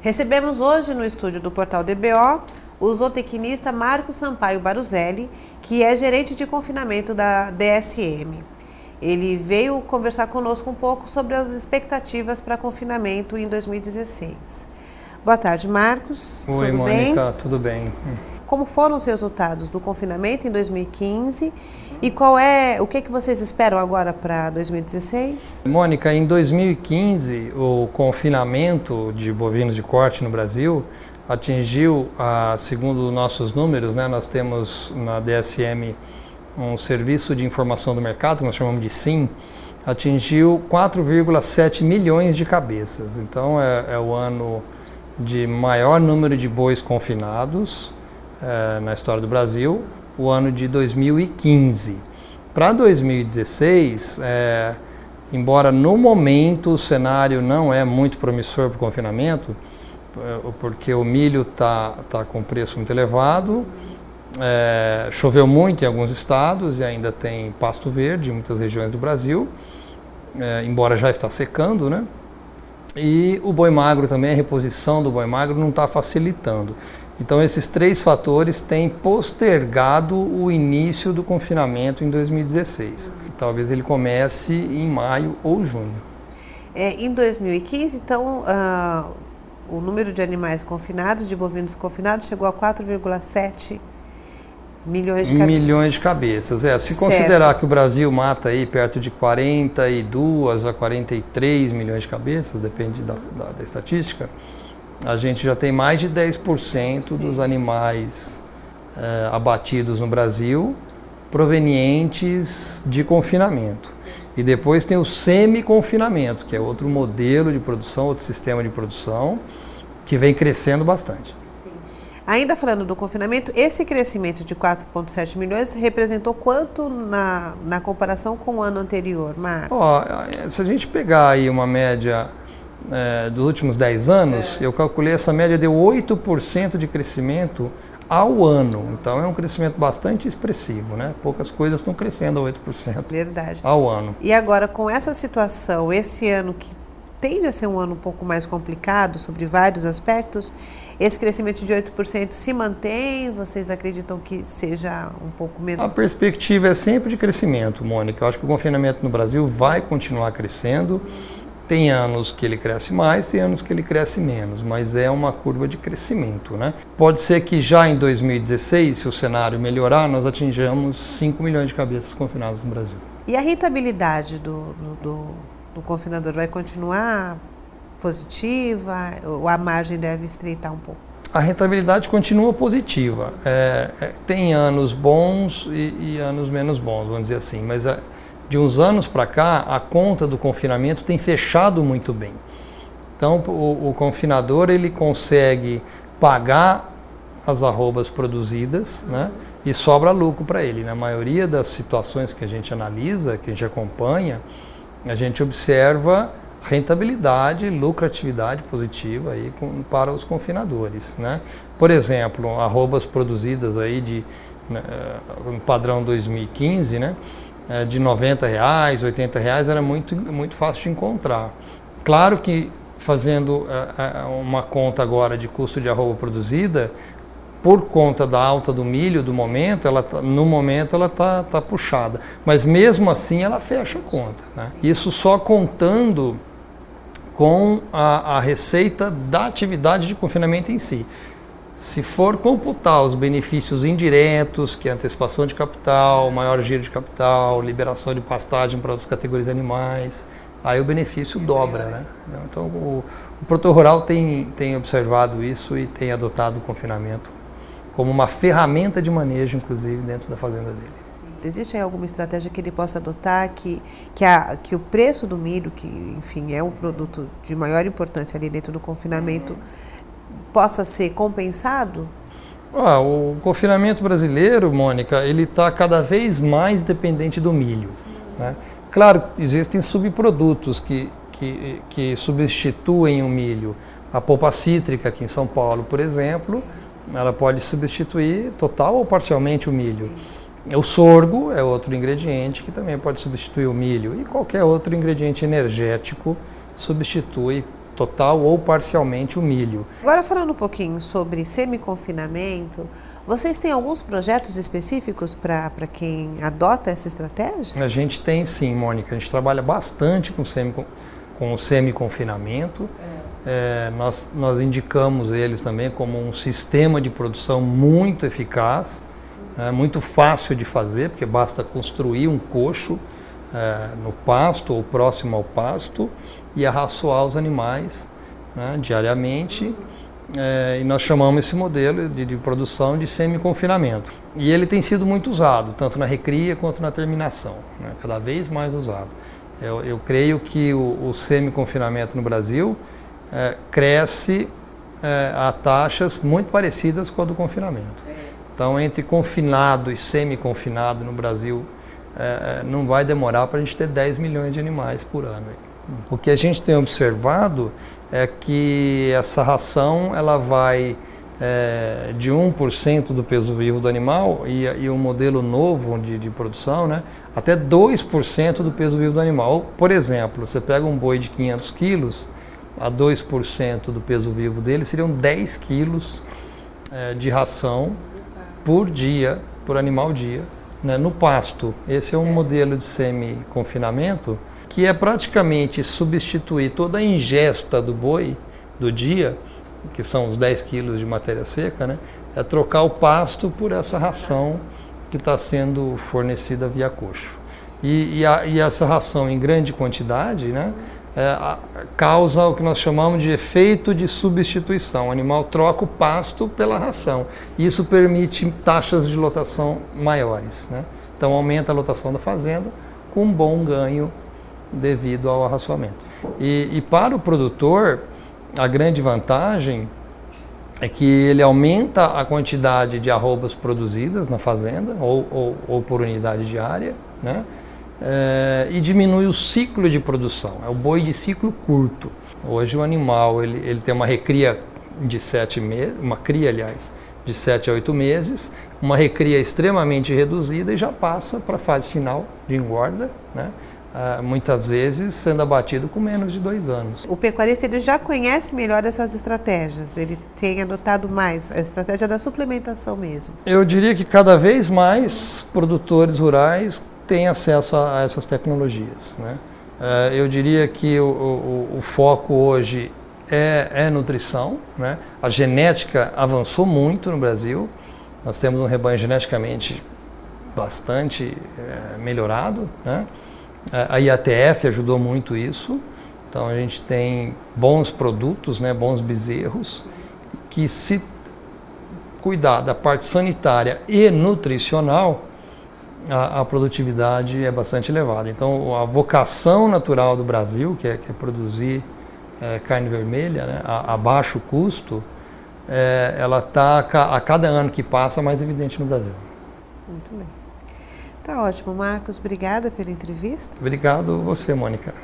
Recebemos hoje no estúdio do Portal DBO o zootecnista Marcos Sampaio Baruzelli, que é gerente de confinamento da DSM. Ele veio conversar conosco um pouco sobre as expectativas para confinamento em 2016. Boa tarde, Marcos. Oi, tudo Mônica, bem? tudo bem? Como foram os resultados do confinamento em 2015 e o que vocês esperam agora para 2016? Mônica, em 2015, o confinamento de bovinos de corte no Brasil atingiu, segundo nossos números, nós temos na DSM um serviço de informação do mercado, que nós chamamos de SIM, atingiu 4,7 milhões de cabeças. Então é o ano de maior número de bois confinados na história do Brasil, o ano de 2015. Para 2016, embora no momento o cenário não é muito promissor para o confinamento, porque o milho está com preço muito elevado, choveu muito em alguns estados e ainda tem pasto verde em muitas regiões do Brasil, embora já está secando, né? E o boi magro também, a reposição do boi magro não está facilitando. Então esses três fatores têm postergado o início do confinamento em 2016. Talvez ele comece em maio ou junho. Em 2015, então, o número de animais confinados, de bovinos confinados, chegou a 4,7 milhões de cabeças. Milhões de cabeças. Se considerar que o Brasil mata aí perto de 42 a 43 milhões de cabeças, depende da estatística, a gente já tem mais de 10% dos animais abatidos no Brasil provenientes de confinamento. E depois tem o semi-confinamento, que é outro modelo de produção, outro sistema de produção, que vem crescendo bastante. Sim. Ainda falando do confinamento, esse crescimento de 4,7 milhões representou quanto na comparação com o ano anterior, Marcos? Se a gente pegar aí uma média dos últimos 10 anos, eu calculei essa média deu 8% de crescimento ao ano. Então é um crescimento bastante expressivo, né? Poucas coisas estão crescendo a 8% Verdade. Ao ano. E agora, com essa situação, esse ano que tende a ser um ano um pouco mais complicado sobre vários aspectos, esse crescimento de 8% se mantém? Vocês acreditam que seja um pouco menor? A perspectiva é sempre de crescimento, Mônica. Eu acho que o confinamento no Brasil vai continuar crescendo. Tem anos que ele cresce mais, tem anos que ele cresce menos, mas é uma curva de crescimento, né? Pode ser que já em 2016, se o cenário melhorar, nós atinjamos 5 milhões de cabeças confinadas no Brasil. E a rentabilidade do confinador vai continuar positiva ou a margem deve estreitar um pouco? A rentabilidade continua positiva. Tem anos bons e anos menos bons, vamos dizer assim, mas de uns anos para cá, a conta do confinamento tem fechado muito bem. Então, o confinador ele consegue pagar as arrobas produzidas, né, e sobra lucro para ele. Na maioria das situações que a gente analisa, que a gente acompanha, a gente observa rentabilidade, lucratividade positiva aí para os confinadores, né? Por exemplo, arrobas produzidas aí no padrão 2015, né? De R$90, R$80 era muito fácil de encontrar. Claro que fazendo uma conta agora de custo de arroba produzida, por conta da alta do milho do momento, no momento ela tá puxada. Mas mesmo assim ela fecha a conta, né? Isso só contando com a receita da atividade de confinamento em si. Se for computar os benefícios indiretos, que é antecipação de capital, maior giro de capital, liberação de pastagem para outras categorias de animais, aí o benefício dobra, né? Então o produtor rural tem observado isso e tem adotado o confinamento como uma ferramenta de manejo, inclusive, dentro da fazenda dele. Existe alguma estratégia que ele possa adotar que o preço do milho, que enfim é um produto de maior importância ali dentro do confinamento, possa ser compensado? O confinamento brasileiro, Mônica, ele está cada vez mais dependente do milho, né? Claro, existem subprodutos que substituem o milho. A polpa cítrica aqui em São Paulo, por exemplo, ela pode substituir total ou parcialmente o milho. O sorgo é outro ingrediente que também pode substituir o milho, e qualquer outro ingrediente energético substitui total ou parcialmente o milho. Agora falando um pouquinho sobre semi-confinamento, vocês têm alguns projetos específicos para quem adota essa estratégia? A gente tem sim, Mônica, a gente trabalha bastante com o semi-confinamento. Nós indicamos eles também como um sistema de produção muito eficaz, muito fácil de fazer, porque basta construir um coxo no pasto ou próximo ao pasto e arraçoar os animais, né, diariamente. E nós chamamos esse modelo de produção de semi-confinamento. E ele tem sido muito usado, tanto na recria quanto na terminação, né, cada vez mais usado. Eu creio que o semi-confinamento no Brasil cresce a taxas muito parecidas com a do confinamento. Então, entre confinado e semi-confinado no Brasil, não vai demorar para a gente ter 10 milhões de animais por ano. O que a gente tem observado é que essa ração ela vai de 1% do peso vivo do animal e um modelo novo de produção, né, até 2% do peso vivo do animal. Por exemplo, você pega um boi de 500 quilos, a 2% do peso vivo dele seriam 10 quilos de ração por dia, por animal dia, né, no pasto. Esse é um modelo de semi-confinamento que é praticamente substituir toda a ingesta do boi do dia, que são os 10 quilos de matéria seca, né, é trocar o pasto por essa ração que está sendo fornecida via coxo. E essa ração em grande quantidade, né, causa o que nós chamamos de efeito de substituição. O animal troca o pasto pela ração. Isso permite taxas de lotação maiores, né? Então aumenta a lotação da fazenda com um bom ganho devido ao arraçoamento. E para o produtor, a grande vantagem é que ele aumenta a quantidade de arrobas produzidas na fazenda ou por unidade diária, né? E diminui o ciclo de produção. É o boi de ciclo curto. Hoje o animal ele tem uma recria de 7 meses, uma cria, aliás, de 7 a 8 meses, uma recria extremamente reduzida e já passa para a fase final de engorda, né? Muitas vezes sendo abatido com menos de 2 anos. O pecuarista ele já conhece melhor essas estratégias, ele tem adotado mais a estratégia da suplementação mesmo. Eu diria que cada vez mais produtores rurais têm acesso a essas tecnologias, né? Eu diria que o foco hoje é nutrição, né? A genética avançou muito no Brasil, nós temos um rebanho geneticamente bastante melhorado, né? A IATF ajudou muito isso, então a gente tem bons produtos, né, bons bezerros, que se cuidar da parte sanitária e nutricional, a produtividade é bastante elevada. Então a vocação natural do Brasil, que é produzir carne vermelha, né, a baixo custo, ela está a cada ano que passa mais evidente no Brasil. Muito bem. Tá ótimo, Marcos. Obrigada pela entrevista. Obrigado você, Mônica.